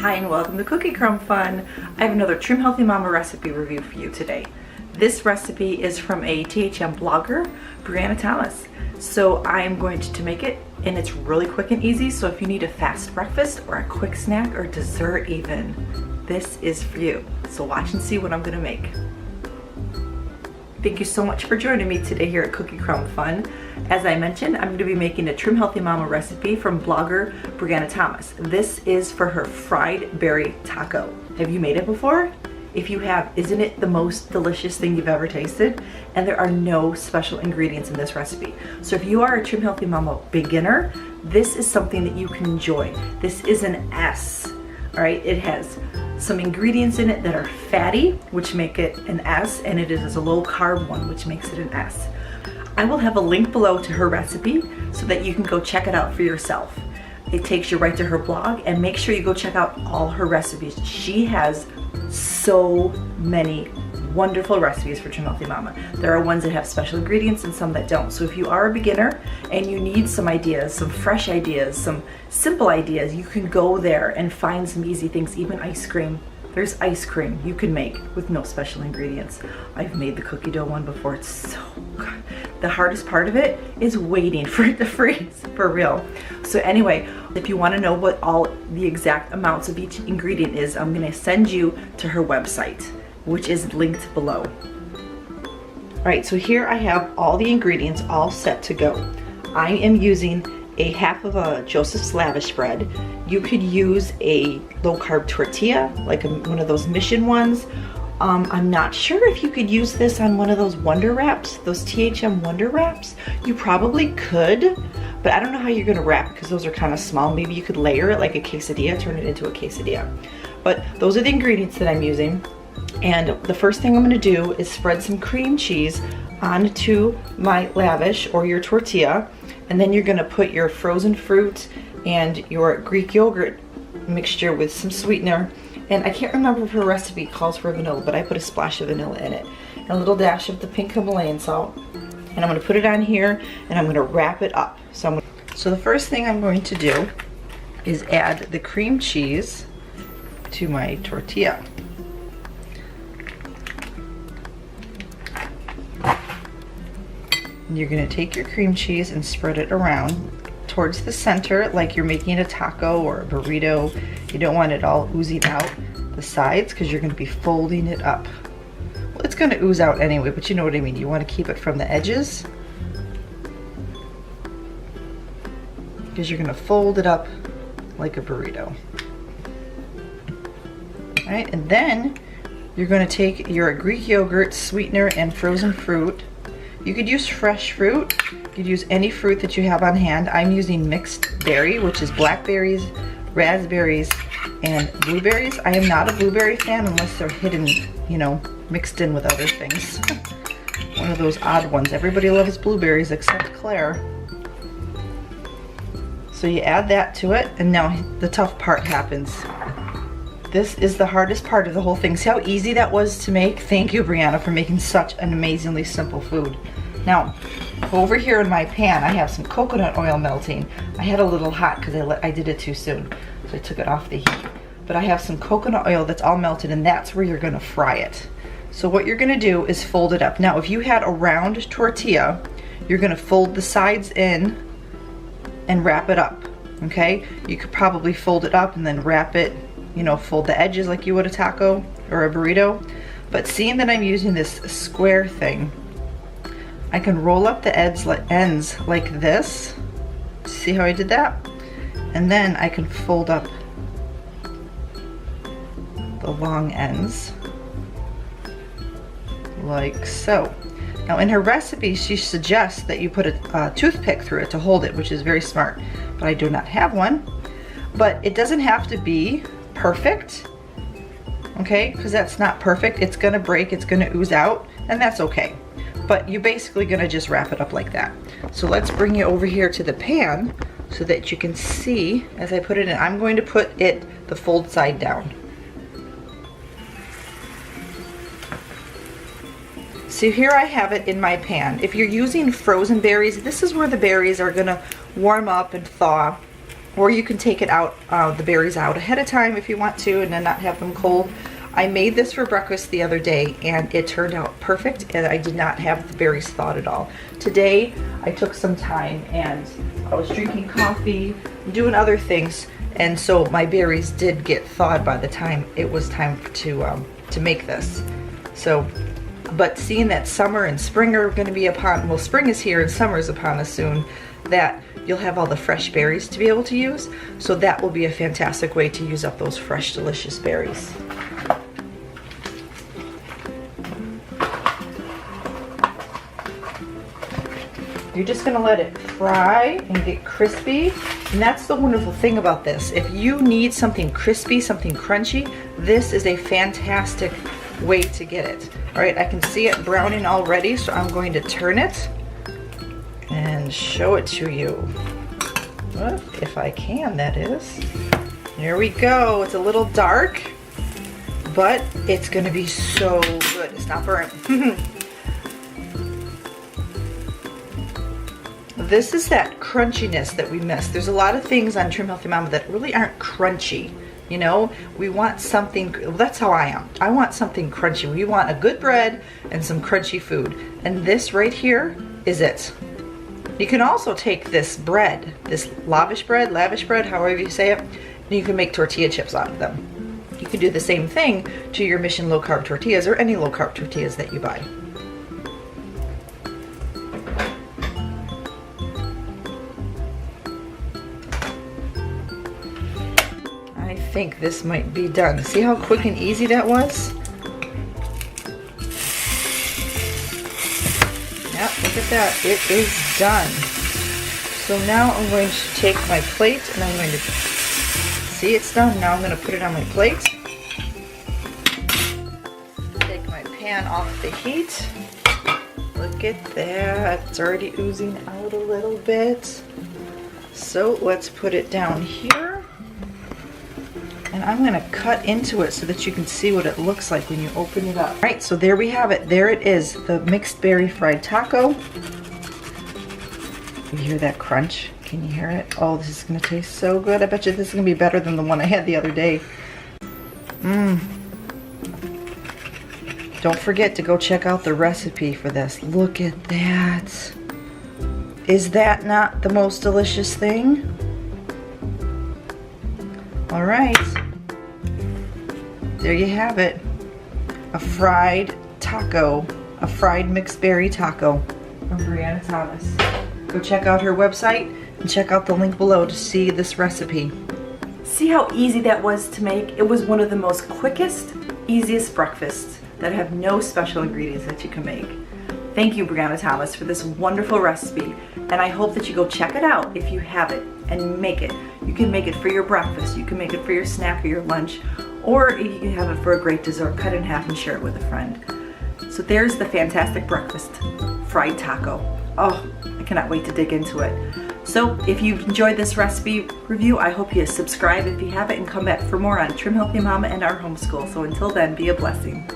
Hi and welcome to Cookie Crumb Fun. I have another Trim Healthy Mama recipe review for you today. This recipe is from a THM blogger, Brianna Thomas. So I am going to make it, and it's really quick and easy. So if you need a fast breakfast or a quick snack or dessert even, this is for you. So watch and see what I'm gonna make. Thank you so much for joining me today here at Cookie Crumb Fun. As I mentioned, I'm going to be making a Trim Healthy Mama recipe from blogger Brianna Thomas. This is for her fried berry taco. Have you made it before? If you have, isn't it the most delicious thing you've ever tasted? And there are no special ingredients in this recipe. So if you are a Trim Healthy Mama beginner, this is something that you can enjoy. This is an S, all right? It has some ingredients in it that are fatty, which make it an S, and it is a low carb one, which makes it an S. I will have a link below to her recipe so that you can go check it out for yourself. It takes you right to her blog, and make sure you go check out all her recipes. She has so many wonderful recipes for Trim Healthy Mama. There are ones that have special ingredients and some that don't. So if you are a beginner and you need some ideas, some fresh ideas, some simple ideas, you can go there and find some easy things, even ice cream. There's ice cream you can make with no special ingredients. I've made the cookie dough one before. It's so good. The hardest part of it is waiting for it to freeze, for real. So anyway, if you want to know what all the exact amounts of each ingredient is, I'm going to send you to her website, which is linked below. All right, so here I have all the ingredients all set to go. I am using a half of a Joseph's Lavish bread. You could use a low carb tortilla, like one of those Mission ones. I'm not sure if you could use this on one of those Wonder Wraps, those THM Wonder Wraps. You probably could, but I don't know how you're gonna wrap it because those are kind of small. Maybe you could layer it like a quesadilla, turn it into a quesadilla. But those are the ingredients that I'm using. And the first thing I'm gonna do is spread some cream cheese onto my Lavish or your tortilla. And then you're gonna put your frozen fruit and your Greek yogurt mixture with some sweetener. And I can't remember if her recipe calls for vanilla, but I put a splash of vanilla in it. And a little dash of the pink Himalayan salt. And I'm gonna put it on here and I'm gonna wrap it up. So the first thing I'm going to do is add the cream cheese to my tortilla. You're gonna take your cream cheese and spread it around towards the center like you're making a taco or a burrito. You don't want it all oozing out the sides because you're gonna be folding it up. Well, it's gonna ooze out anyway, but you know what I mean. You wanna keep it from the edges because you're gonna fold it up like a burrito. All right, and then you're gonna take your Greek yogurt, sweetener, and frozen fruit. You could use fresh fruit. You could use any fruit that you have on hand. I'm using mixed berry, which is blackberries, raspberries, and blueberries. I am not a blueberry fan unless they're hidden, you know, mixed in with other things. One of those odd ones. Everybody loves blueberries except Claire. So you add that to it, and now the tough part happens. This is the hardest part of the whole thing. See how easy that was to make? Thank you, Brianna, for making such an amazingly simple food. Now, over here in my pan, I have some coconut oil melting. I had a little hot because I did it too soon, so I took it off the heat. But I have some coconut oil that's all melted, and that's where you're gonna fry it. So what you're gonna do is fold it up. Now, if you had a round tortilla, you're gonna fold the sides in and wrap it up, okay? You could probably fold it up and then wrap it, you know, fold the edges like you would a taco or a burrito. But seeing that I'm using this square thing, I can roll up the ends like this. See how I did that? And then I can fold up the long ends like so. Now in her recipe, she suggests that you put a toothpick through it to hold it, which is very smart, but I do not have one. But it doesn't have to be perfect, okay? Because that's not perfect. It's gonna break, it's gonna ooze out, and that's okay. But you're basically gonna just wrap it up like that. So let's bring you over here to the pan so that you can see as I put it in. I'm going to put it the fold side down. So here I have it in my pan. If you're using frozen berries, this is where the berries are gonna warm up and thaw. or you can take it out, the berries out ahead of time if you want to, and then not have them cold. I made this for breakfast the other day and it turned out perfect, and I did not have the berries thawed at all. Today I took some time and I was drinking coffee, doing other things, and so my berries did get thawed by the time it was time to make this. So, but seeing that summer and spring are going to be upon, well, spring is here and summer is upon us soon, that you'll have all the fresh berries to be able to use. So that will be a fantastic way to use up those fresh, delicious berries. You're just gonna let it fry and get crispy. And that's the wonderful thing about this. If you need something crispy, something crunchy, this is a fantastic way to get it. All right, I can see it browning already, so I'm going to turn it and show it to you. Well, if I can, that is. There we go. It's a little dark, but it's gonna be so good. It's not burnt. This is that crunchiness that we miss. There's a lot of things on Trim Healthy Mama that really aren't crunchy. You know, we want something, that's how I am. I want something crunchy. We want a good bread and some crunchy food. And this right here is it. You can also take this bread, this lavish bread, however you say it, and you can make tortilla chips out of them. You can do the same thing to your Mission low carb tortillas or any low carb tortillas that you buy. I think this might be done. See how quick and easy that was? Yep, look at that. It is done. So now I'm going to take my plate and I'm going to, see it's done. Now I'm going to put it on my plate. Take my pan off the heat. Look at that. It's already oozing out a little bit. So let's put it down here. And I'm going to cut into it so that you can see what it looks like when you open it up. All right, so there we have it. There it is, the mixed berry fried taco. You hear that crunch? Can you hear it? Oh, this is going to taste so good. I bet you this is going to be better than the one I had the other day. Don't forget to go check out the recipe for this. Look at that. Is that not the most delicious thing? All right, there you have it. A fried taco, a fried mixed berry taco from Brianna Thomas. Go check out her website and check out the link below to see this recipe. See how easy that was to make? It was one of the most quickest, easiest breakfasts that have no special ingredients that you can make. Thank you, Brianna Thomas, for this wonderful recipe, and I hope that you go check it out if you have it and make it. You can make it for your breakfast, you can make it for your snack or your lunch, or you can have it for a great dessert, cut it in half and share it with a friend. So there's the fantastic breakfast, fried taco. Oh, I cannot wait to dig into it. So if you've enjoyed this recipe review, I hope you subscribe if you haven't and come back for more on Trim Healthy Mama and our homeschool. So until then, be a blessing.